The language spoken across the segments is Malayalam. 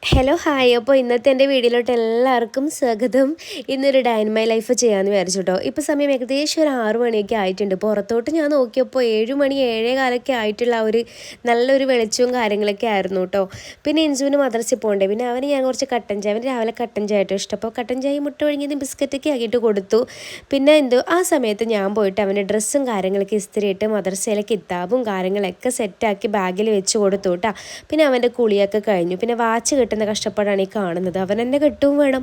Hello hi. അപ്പോൾ ഇന്നത്തെ എൻ്റെ വീഡിയോയിലോട്ട് എല്ലാവർക്കും സ്വാഗതം. ഇന്നൊരു ഡേ ഇൻ മൈ ലൈഫ് ചെയ്യാമെന്ന് വിചാരിച്ചു കേട്ടോ. ഇപ്പോൾ സമയം ഏകദേശം ഒരു 6 മണിയൊക്കെ ആയിട്ടുണ്ട്. പുറത്തോട്ട് ഞാൻ നോക്കിയപ്പോൾ 7 മണി 7:15 ആയിട്ടുള്ള ഒരു നല്ലൊരു വെളിച്ചവും കാര്യങ്ങളൊക്കെ ആയിരുന്നു കേട്ടോ. പിന്നെ ഇൻസുവിന് മദ്രസയിൽ പോകണ്ടേ, പിന്നെ അവന് ഞാൻ കുറച്ച് കട്ടൻ ചായ, അവന് രാവിലെ കട്ടൻ ചായ ആയിട്ട് ഇഷ്ടം, അപ്പോൾ കട്ടൻ ചായ മുട്ട ഒഴുങ്ങിയതും ബിസ്ക്കറ്റൊക്കെ ആക്കിയിട്ട് കൊടുത്തു. പിന്നെ ആ സമയത്ത് ഞാൻ പോയിട്ട് അവൻ്റെ ഡ്രസ്സും കാര്യങ്ങളൊക്കെ ഇസ്തിരിയിട്ട് മദ്രസയിലെ കിതാബും കാര്യങ്ങളൊക്കെ സെറ്റാക്കി ബാഗിൽ വെച്ച് കൊടുത്തു കേട്ടോ. പിന്നെ അവൻ്റെ കുളിയൊക്കെ കഴിഞ്ഞു. പിന്നെ വാച്ച് കിട്ടുന്ന കഷ്ടപ്പാടാണ് ഈ കാണുന്നത്. അവൻ എന്നെ കെട്ടും വേണം.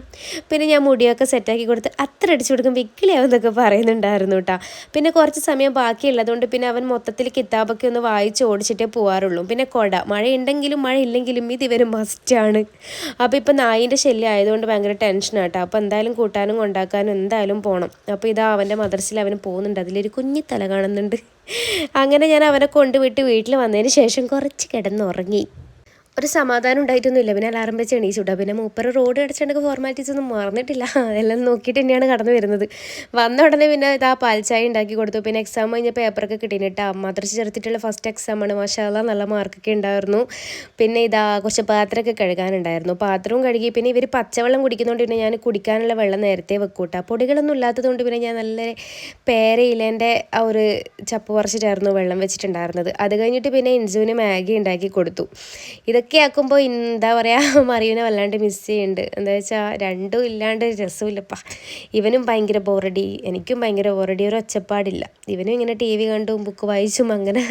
പിന്നെ ഞാൻ മുടിയൊക്കെ സെറ്റാക്കി കൊടുത്ത് അത്ര അടിച്ചു കൊടുക്കും വിക്കിലാവെന്നൊക്കെ പറയുന്നുണ്ടായിരുന്നു കേട്ടോ. പിന്നെ കുറച്ച് സമയം ബാക്കിയുള്ളതുകൊണ്ട് പിന്നെ അവൻ മൊത്തത്തിൽ കിതാബൊക്കെ ഒന്ന് വായിച്ച് ഓടിച്ചിട്ടേ പോകാറുള്ളൂ. പിന്നെ മഴ ഉണ്ടെങ്കിലും മഴ ഇല്ലെങ്കിലും ഇത് ഇവർ മസ്റ്റാണ്. അപ്പോൾ ഇപ്പം നായിൻ്റെ ശല്യം ആയതുകൊണ്ട് ഭയങ്കര ടെൻഷനാണ് കേട്ടോ. അപ്പോൾ എന്തായാലും കൂട്ടാനും കൊണ്ടാക്കാനും എന്തായാലും പോകണം. അപ്പോൾ ഇതാ അവൻ്റെ മദ്രസയിൽ അവന് പോകുന്നുണ്ട്. അതിലൊരു കുഞ്ഞി തല കാണുന്നുണ്ട്. അങ്ങനെ ഞാൻ അവനെ കൊണ്ടുവിട്ട് വീട്ടിൽ വന്നതിന് ശേഷം കുറച്ച് കിടന്നുറങ്ങി. ഒരു സമാധാനം ഉണ്ടായിട്ടൊന്നുമില്ല. പിന്നെ അലാറം വെച്ച് എണീച്ചുട്ടോ. പിന്നെ മൂപ്പർ റോഡ് അടച്ചിട്ടൊക്കെ ഫോർമാലിറ്റീസ് ഒന്നും മറന്നിട്ടില്ല. എല്ലാം നോക്കിയിട്ട് തന്നെയാണ് കടന്നു വരുന്നത്. വന്ന ഉടനെ പിന്നെ ഇതാ പാൽച്ചായ ഉണ്ടാക്കി കൊടുത്തു. പിന്നെ എക്സാം കഴിഞ്ഞ പേപ്പറൊക്കെ കിട്ടിയിട്ടാ. മദ്രസ ചേർത്തിട്ടുള്ള ഫസ്റ്റ് എക്സാമാണ്. മാഷാഅല്ലാഹ് നല്ല മാർക്കൊക്കെ ഉണ്ടായിരുന്നു. പിന്നെ ഇതാ കുറച്ച് പാത്രമൊക്കെ കഴുകാനുണ്ടായിരുന്നു. പാത്രവും കഴുകി. പിന്നെ ഇവർ പച്ചവെള്ളം കുടിക്കുന്നതുകൊണ്ട് പിന്നെ ഞാൻ കുടിക്കാനുള്ള വെള്ളം നേരത്തെ വെക്കൂട്ടാ. പൊടികളൊന്നും ഇല്ലാത്തതുകൊണ്ട് പിന്നെ ഞാൻ നല്ല പേരയിലേൻ്റെ ആ ഒരു ചപ്പ് പറിച്ചിട്ടായിരുന്നു വെള്ളം വെച്ചിട്ടുണ്ടായിരുന്നത്. അത് കഴിഞ്ഞിട്ട് പിന്നെ ഇൻസുവിന് മാഗി ഉണ്ടാക്കി കൊടുത്തു. ഇതൊക്കെ ആക്കുമ്പോൾ എന്താ പറയുക, മറിയുവിനെ വല്ലാണ്ട് മിസ് ചെയ്യുന്നുണ്ട്. എന്താ വെച്ചാൽ രണ്ടും ഇല്ലാണ്ട് രസമില്ലപ്പാ. ഇവനും ഭയങ്കര ബോറടി, എനിക്കും ഭയങ്കര ബോറടി, ഒരു ഒച്ചപ്പാടില്ല. ഇവനും ഇങ്ങനെ TV കണ്ടും ബുക്ക് വായിച്ചും അങ്ങനെ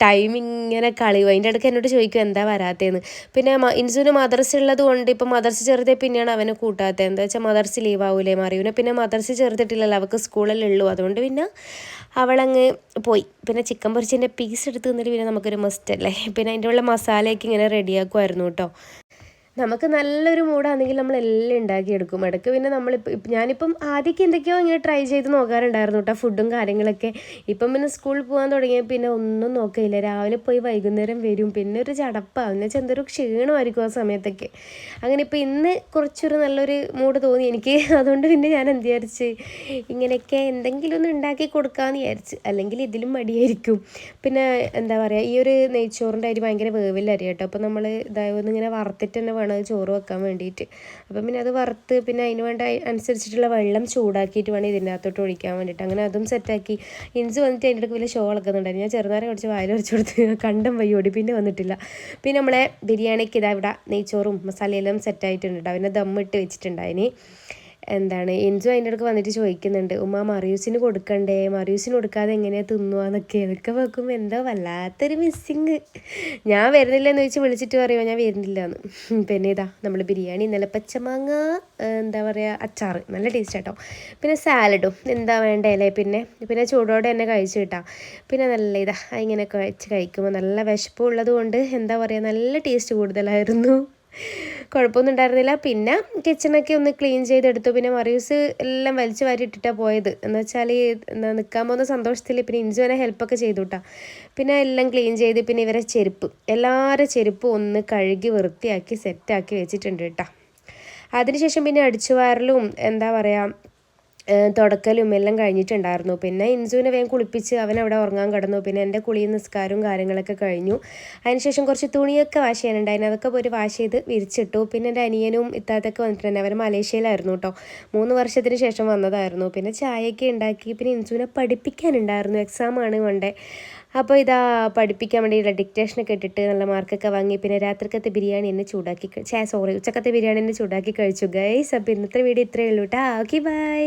ടൈം ഇങ്ങനെ കളിയും. അതിൻ്റെ ഇടയ്ക്ക് എന്നോട് ചോദിക്കും എന്താ വരാത്തതെന്ന്. പിന്നെ ഇൻസുവിന് മദർസ ഉള്ളത് കൊണ്ട് ഇപ്പം മദർസ ചേർത്തേ പിന്നെയാണ് അവനെ കൂട്ടാത്തത്. എന്താ വെച്ചാൽ മദർസ ലീവാവൂലേ. മറിയുവിനെ പിന്നെ മദർസ ചേർത്തിട്ടില്ലല്ലോ, അവൾക്ക് സ്കൂളിലേ ഉള്ളൂ. അതുകൊണ്ട് പിന്നെ അവളങ്ങ് പോയി. പിന്നെ ചിക്കൻ പൊരിച്ചതിൻ്റെ പീസ് എടുത്ത് തന്നിട്ട് പിന്നെ നമുക്കൊരു മസ്റ്റ് അല്ലേ. പിന്നെ അതിൻ്റെ ഉള്ള മസാലയൊക്കെ ഇങ്ങനെ റെഡിയാക്കുമായിരുന്നു കേട്ടോ. നമുക്ക് നല്ലൊരു മൂഡാണെങ്കിൽ നമ്മളെല്ലാം ഉണ്ടാക്കിയെടുക്കും. ഇടയ്ക്ക് പിന്നെ ഞാനിപ്പം ആദ്യമൊക്കെ എന്തൊക്കെയോ ഇങ്ങനെ ട്രൈ ചെയ്ത് നോക്കാറുണ്ടായിരുന്നു കേട്ടോ, ഫുഡും കാര്യങ്ങളൊക്കെ. ഇപ്പം പിന്നെ സ്കൂളിൽ പോകാൻ തുടങ്ങിയ പിന്നെ ഒന്നും നോക്കിയില്ല. രാവിലെ പോയി വൈകുന്നേരം വരും. പിന്നെ ഒരു ചടപ്പാണ്. എന്ന് വെച്ചാൽ എന്തൊരു ക്ഷീണമായിരിക്കും ആ സമയത്തൊക്കെ. അങ്ങനെ ഇപ്പോൾ ഇന്ന് കുറച്ചൊരു നല്ലൊരു മൂഡ് തോന്നി എനിക്ക്. അതുകൊണ്ട് പിന്നെ ഞാൻ എന്ത് വിചാരിച്ച്, ഇങ്ങനെയൊക്കെ എന്തെങ്കിലും ഒന്ന് ഉണ്ടാക്കി കൊടുക്കാമെന്ന് വിചാരിച്ച്. അല്ലെങ്കിൽ ഇതിലും മടിയായിരിക്കും. പിന്നെ എന്താ പറയുക, ഈ ഒരു നെയ്ച്ചോറിൻ്റെ അരി ഭയങ്കര വേവില്ല അരി കേട്ടോ. അപ്പോൾ നമ്മൾ ഇങ്ങനെ വറുത്തിട്ട് തന്നെ വേണം ചോറ് വെക്കാൻ വേണ്ടിയിട്ട്. അപ്പം പിന്നെ അത് വറുത്ത് പിന്നെ അതിന് വേണ്ട അനുസരിച്ചിട്ടുള്ള വെള്ളം ചൂടാക്കിയിട്ട് വേണം ഇതിൻ്റെ അകത്തോട്ട് ഒഴിക്കാൻ വേണ്ടിയിട്ട്. അങ്ങനെ അതും സെറ്റാക്കി. ഇൻസ് വന്നിട്ട് അതിൻ്റെ ഇടയ്ക്ക് വലിയ ഷോ ഇളക്കുന്നുണ്ടായിരുന്നു. ഞാൻ ചെറുനാരം കുറച്ച് വായിൽ വെച്ച് കൊടുത്ത് കണ്ടം വയ്യോടി. പിന്നെ വന്നിട്ടില്ല. പിന്നെ നമ്മളെ ബിരിയാണിക്ക് ഇതാ ഇവിടെ നെയ്ച്ചോറും മസാലയെല്ലാം സെറ്റായിട്ടുണ്ട് കേട്ടോ. പിന്നെ ദമ്മിട്ട് വെച്ചിട്ടുണ്ടായിന്. ഇൻസു അതിൻ്റെ ഇടയ്ക്ക് വന്നിട്ട് ചോദിക്കുന്നുണ്ട്, ഉമ്മ മറിയൂസിന് കൊടുക്കണ്ടേ, മറിയൂസിന് കൊടുക്കാതെ എങ്ങനെയാണ് തിന്നുകയെന്നൊക്കെ. ഇതൊക്കെ വെക്കുമ്പോൾ എന്തോ വല്ലാത്തൊരു മിസ്സിങ്. ഞാൻ വരുന്നില്ലെന്ന് ചോദിച്ച് വിളിച്ചിട്ട് പറയുമോ ഞാൻ വരുന്നില്ല എന്ന്. പിന്നെ ഇതാ നമ്മൾ ബിരിയാണി, ഇന്നലെ പച്ചമാങ്ങ എന്താ പറയുക അച്ചാറ്, നല്ല ടേസ്റ്റ് കേട്ടോ. പിന്നെ സാലഡും എന്താ വേണ്ടല്ലേ. പിന്നെ ചൂടോടെ തന്നെ കഴിച്ചു കിട്ടാം. പിന്നെ നല്ല ഇങ്ങനെയൊക്കെ വെച്ച് കഴിക്കുമ്പോൾ നല്ല വിശപ്പുള്ളത് കൊണ്ട് എന്താ പറയുക, നല്ല ടേസ്റ്റ് കൂടുതലായിരുന്നു. കുഴപ്പമൊന്നും ഉണ്ടായിരുന്നില്ല. പിന്നെ കിച്ചണൊക്കെ ഒന്ന് ക്ലീൻ ചെയ്തെടുത്തു. പിന്നെ മറിയൂസ് എല്ലാം വലിച്ചു വാരി ഇട്ടിട്ടാണ് പോയത്. എന്ന് വെച്ചാൽ നിൽക്കാൻ പോകുന്ന സന്തോഷത്തിൽ പിന്നെ ഇൻസുവിനെ ഹെൽപ്പൊക്കെ ചെയ്തു കേട്ടോ. പിന്നെ എല്ലാം ക്ലീൻ ചെയ്ത് പിന്നെ ഇവരെ എല്ലാവരുടെ ചെരുപ്പും ഒന്ന് കഴുകി വൃത്തിയാക്കി സെറ്റാക്കി വെച്ചിട്ടുണ്ട് കേട്ടോ. അതിനുശേഷം പിന്നെ അടിച്ചുവാരലും എന്താ പറയുക തുടക്കലും എല്ലാം കഴിഞ്ഞിട്ടുണ്ടായിരുന്നു. പിന്നെ ഇൻസുവിനെ വേഗം കുളിപ്പിച്ച് അവനവിടെ ഉറങ്ങാൻ കിടന്നു. പിന്നെ എൻ്റെ കുളിയും നിസ്കാരവും കാര്യങ്ങളൊക്കെ കഴിഞ്ഞു. അതിനുശേഷം കുറച്ച് തുണിയൊക്കെ വാഷ് ചെയ്യാനുണ്ടായിരുന്നു. അതൊക്കെ പോയി വാഷ് ചെയ്ത് വിരിച്ചിട്ടു. പിന്നെ എൻ്റെ അനിയനും ഇത്താത്തൊക്കെ വന്നിട്ടുണ്ട്. അവർ മലേഷ്യയിലായിരുന്നു കേട്ടോ. 3 വർഷത്തിന് ശേഷം വന്നതായിരുന്നു. പിന്നെ ചായയൊക്കെ ഉണ്ടാക്കി. പിന്നെ ഇൻസുവിനെ പഠിപ്പിക്കാനുണ്ടായിരുന്നു, എക്സാമാണ് കൊണ്ടേ. അപ്പോൾ പഠിപ്പിക്കാൻ വേണ്ടിയിട്ടുള്ള ഡിക്റ്റേഷനൊക്കെ ഇട്ടിട്ട് നല്ല മാർക്കൊക്കെ വാങ്ങി. പിന്നെ രാത്രിക്കത്തെ ബിരിയാണി എന്നെ ഉച്ചക്കത്തെ ബിരിയാണി എന്നെ ചൂടാക്കി കഴിച്ചു ഗൈസ്. അപ്പോൾ ഇന്നത്തെ വീഡിയോ ഇത്രയേ ഉള്ളൂ കേട്ടോ. Okay bye.